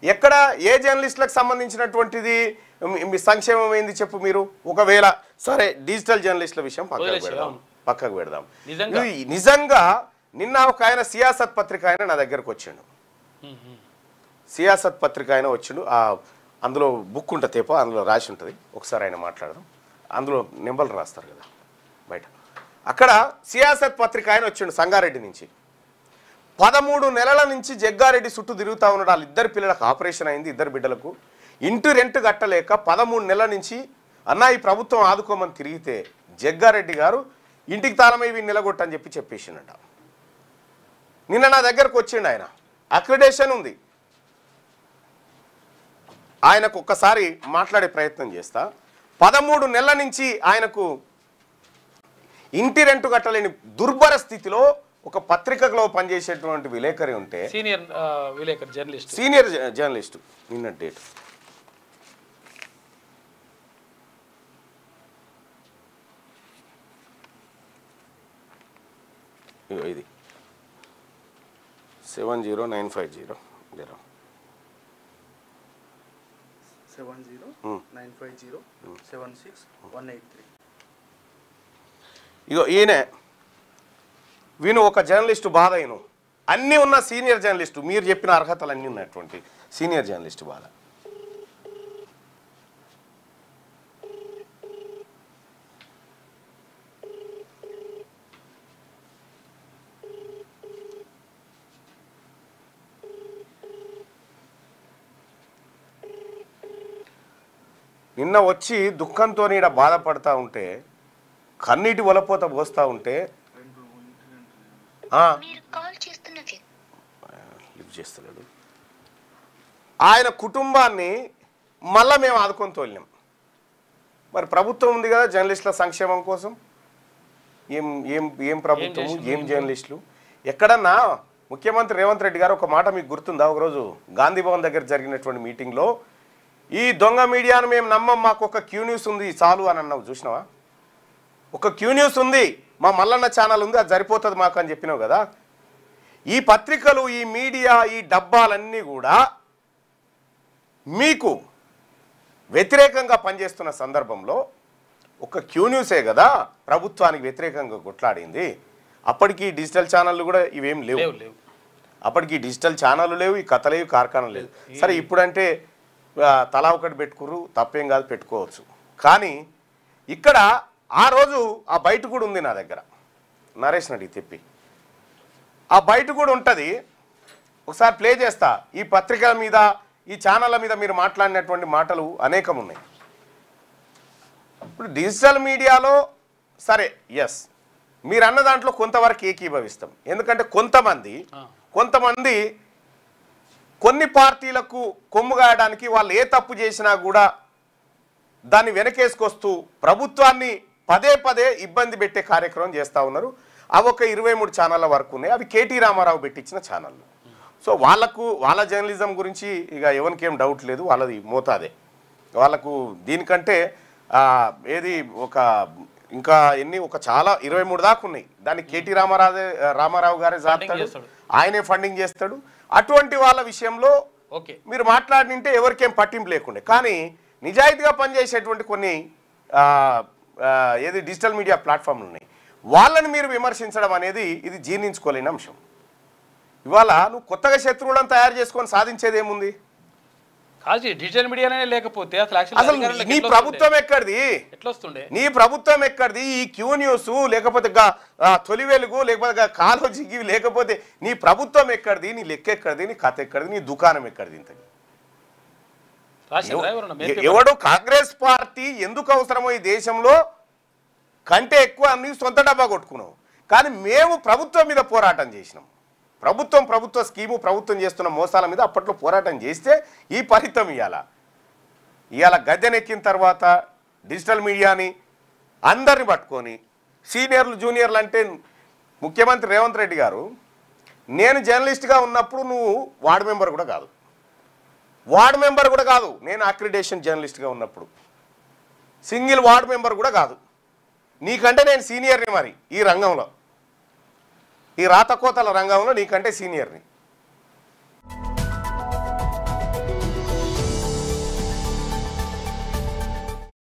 ఎక్కడ ఏ జర్నలిస్టులకు సంబంధించినటువంటిది మీ సంక్షేమం ఏంది చెప్పు మీరు? ఒకవేళ సరే డిజిటల్ జర్నలిస్టుల విషయం పక్కకు పెడదాం. నిజంగా నిన్న ఒక ఆయన సియాసత్ పత్రిక ఆయన నా దగ్గరకు వచ్చిండు. సియాసత్ పత్రిక ఆయన వచ్చిండు. అందులో బుక్ ఉంటుంది తేపో, అందులో రాసి ఉంటుంది. ఒకసారి ఆయన మాట్లాడదాం. అందులో నెంబర్లు రాస్తారు కదా బయట. అక్కడ సియాసత్ పత్రిక ఆయన వచ్చిండు సంగారెడ్డి నుంచి. 13 నెలల నుంచి జగ్గారెడ్డి చుట్టూ తిరుగుతూ ఉన్నాడు. వాళ్ళ ఇద్దరు పిల్లలకు ఆపరేషన్ అయింది, ఇద్దరు బిడ్డలకు. ఇంటి రెంట్ కట్టలేక 13 నెలల నుంచి అన్న ఈ ప్రభుత్వం ఆదుకోమని తిరిగితే జగ్గారెడ్డి గారు ఇంటికి తాళమై వీళ్ళు నిలగొట్టని చెప్పేసిండట. నిన్న నా దగ్గరకు వచ్చిండు ఆయన. అక్రిడేషన్ ఉంది. ఆయనకు ఒక్కసారి మాట్లాడే ప్రయత్నం చేస్తా. 13 నెలల నుంచి ఆయనకు ఇంటి రెంటు కట్టలేని దుర్భర స్థితిలో ఒక పత్రికలో పనిచేసేటువంటి విలేకరి ఉంటే, సీనియర్ విలేకరి జర్నలిస్ట్ నిన్న డేట్ ఇది 70950 7095076 ఇగో ఈయన వీను ఒక జర్నలిస్టు బాధ. అయిన అన్నీ ఉన్న సీనియర్ జర్నలిస్టు, మీరు చెప్పిన అర్హతలు అన్నీ ఉన్నటువంటి సీనియర్ జర్నలిస్టు బాధ. నిన్న వచ్చి దుఃఖంతో ఈడ బాధపడతా ఉంటే, కన్నీటి వలపోత పోస్తూ ఉంటే లిఫ్ట్ చేస్తలేడు. ఆయన కుటుంబాన్ని మళ్ళా మేము ఆదుకొని తోలినాం. మరి ప్రభుత్వం ఉంది కదా జర్నలిస్టుల సంక్షేమం కోసం. ఏం ప్రభుత్వము, ఏం జర్నలిస్టులు? ఎక్కడన్నా ముఖ్యమంత్రి రేవంత్ రెడ్డి గారు ఒక మాట మీకు గుర్తుందా? ఒకరోజు గాంధీ భవన్ దగ్గర జరిగినటువంటి మీటింగ్లో ఈ దొంగ మీడియాను మేము నమ్మం, మాకు ఒక క్యూ న్యూస్ ఉంది చాలు అని అన్నావు. చూసినావా? ఒక క్యూ న్యూస్ ఉంది, మా మల్లన్న ఛానల్ ఉంది, అది సరిపోతుంది మాకు అని చెప్పినావు కదా. ఈ పత్రికలు, ఈ మీడియా, ఈ డబ్బాలన్నీ కూడా మీకు వ్యతిరేకంగా పనిచేస్తున్న సందర్భంలో ఒక క్యూ న్యూసే కదా ప్రభుత్వానికి వ్యతిరేకంగా కొట్లాడింది. అప్పటికి డిజిటల్ ఛానళ్ళు కూడా ఇవేం లేవు. అప్పటికి డిజిటల్ ఛానళ్ళు లేవు, ఈ కథ లేవు, కార్ఖానాలు లేవు. సరే ఇప్పుడంటే తలా ఒకటి పెట్టుకురు, తప్పేం కాదు, పెట్టుకోవచ్చు. కానీ ఇక్కడ ఆ రోజు ఆ బయట కూడా ఉంది నా దగ్గర, నరేష్ నడి తెప్పి ఆ బయట కూడా ఉంటుంది. ఒకసారి ప్లే చేస్తా. ఈ పత్రికల మీద, ఈ ఛానళ్ళ మీద మీరు మాట్లాడినటువంటి మాటలు అనేకం ఉన్నాయి. ఇప్పుడు డిజిటల్ మీడియాలో సరే ఎస్ మీరు అన్న దాంట్లో కొంతవరకు ఏకీభవిస్తాం. ఎందుకంటే కొంతమంది కొన్ని పార్టీలకు కొమ్ముగాయడానికి వాళ్ళు ఏ తప్పు చేసినా కూడా దాన్ని వెనకేసుకొస్తూ ప్రభుత్వాన్ని పదే పదే ఇబ్బంది పెట్టే కార్యక్రమం చేస్తూ ఉన్నారు. అవి ఒక 23 ఛానళ్ళ వరకు ఉన్నాయి. అవి కేటీ రామారావు పెట్టించిన ఛానళ్ళు. సో వాళ్ళ జర్నలిజం గురించి ఇక ఎవరికేం డౌట్ లేదు, వాళ్ళది మోతాదే. వాళ్ళకు దీనికంటే ఏది ఇంకా ఎన్ని ఒక చాలా 23 దాకా ఉన్నాయి. దాన్ని కేటీ రామారావు గారే జాతాడు, ఆయనే ఫండింగ్ చేస్తాడు. అటువంటి వాళ్ళ విషయంలో మీరు మాట్లాడితే ఎవరికేం పట్టింపు లేకుండే. కానీ నిజాయితీగా పనిచేసేటువంటి కొన్ని ఏది డిజిటల్ మీడియా ప్లాట్ఫామ్లు ఉన్నాయి, వాళ్ళని మీరు విమర్శించడం అనేది ఇది జీర్ణించుకోలేని అంశం. ఇవాళ నువ్వు కొత్తగా శత్రువులను తయారు చేసుకొని సాధించేది ఏముంది? డిజిటల్ మీడియానే లేకపోతే అసలు నీ ప్రభుత్వం ఎక్కడిది? ఎట్లొస్తుండే నీ ప్రభుత్వం ఎక్కడిది? ఈ క్యూ న్యూస్ లేకపోతే తొలి వెలుగు లేకపోతే కాలోజీకి లేకపోతే నీ ప్రభుత్వం ఎక్కడిది? నీ లెక్క ఎక్కడిది? నీ కథ ఎక్కడిది? నీ దుకాణం ఎక్కడిది? ఇంతకి ఎవడు కాంగ్రెస్ పార్టీ ఎందుకు అవసరమో ఈ దేశంలో కంటే ఎక్కువ అన్ని సొంత డబ్బా కొట్టుకున్నావు. కానీ మేము ప్రభుత్వం మీద పోరాటం చేసినాం. ప్రభుత్వ స్కీము, ప్రభుత్వం చేస్తున్న మోసాల మీద అప్పట్లో పోరాటం చేస్తే ఈ ఫలితం ఇవాళ గద్దెనెక్కిన తర్వాత డిజిటల్ మీడియాని అందరిని పట్టుకొని సీనియర్లు జూనియర్లు అంటే ముఖ్యమంత్రి రేవంత్ రెడ్డి గారు, నేను జర్నలిస్ట్గా ఉన్నప్పుడు నువ్వు వార్డు మెంబర్ కూడా కాదు, నేను అక్రిడేషన్ జర్నలిస్ట్గా ఉన్నప్పుడు సింగిల్ వార్డు మెంబర్ కూడా కాదు. నీకంటే నేను సీనియర్ని, మరి ఈ రంగంలో, ఈ రాతకోతల రంగంలో నీకంటే సీనియర్ని.